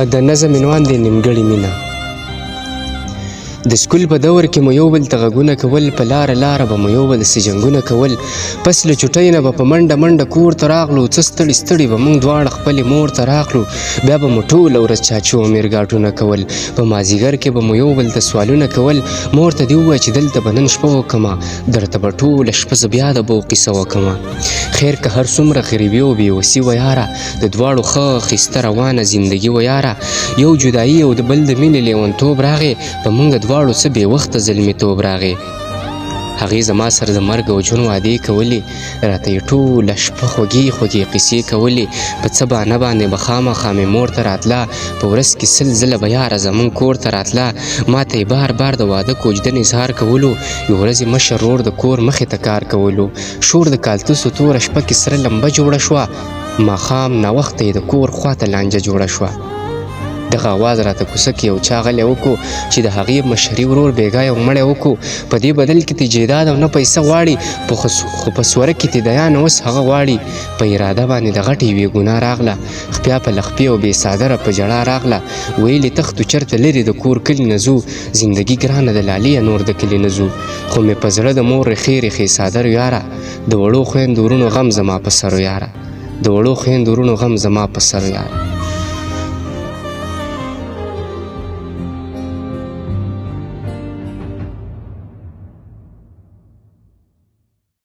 د نظم عنوان دی نیمګړې مینه. د سکول په دور کې مو یو بل ته غږونه کول، په لاره لاره به مو یو بل سې جنګونه کول. پس له چوټۍ نه به په منډه منډه کور ته راغلو، څه ستړي ستړي به موږ دواړه خپلې مور ته راغلو. بیا به مو ټوله ورځ چاچو او میرګاټونه کول. په مازدیګر کې به مو یو بل ته سوالونه کول. مور ته دې ووایه چې دلته به نن شپه وکمه، درته به ټوله شپه زه بیا د بو قیصه وکمه. خیر که هر څومره غریبي او بېوسي وه یاره، د دواړو ښه ښایسته روانه زندګي وه یاره. یو جدایي او د بل د مینې لیونتوب راغی، په موږ دواړو څه بې وخته زلمیتوب راغی. هغې زما سره د مرګ او ژوند وعدې کولې، راته یې ټوله شپه خوږې خوږې قیسې کولې. په څه بانه باندې به خامخا مې مور ته راتله، په ورځ کې 100 ځله به یاره زموږ کور ته راتله. ما ته یې بار بار د واده کوجدن اظهار کولو، یو ورځ یې مشر ورور د کور مخې ته کار کولو. شور د کالتوسو توره شپه کې سره لمبه جوړه شوه، ماښام ناوخته یې د کور خواته لانجه جوړه شوه. دغه اواز راته کوڅه کې یو چا غلی وکړو چې د هغې مشري ورور بېګا یو مړی وکړو. په دې بدل کې تی جیداد او نه پیسه غواړي، خو په سوره کې تی دیان اوس هغه غواړي. په اراده باندې د غټې یوې ګناه راغله، خپیا په لخپې او بې څادره په ژړا راغله. ویلې تختو چرته لرې د کور کلي نه ځو، زندګي ګرانه د لاليه نور د کلي نه ځو. خو مې په زړه د مور ریښې ریښې څادر یاره، د وړو خویندو ورونو غم زما په سر یاره، د وړو خویندو ورونو غم زما په سر یاره.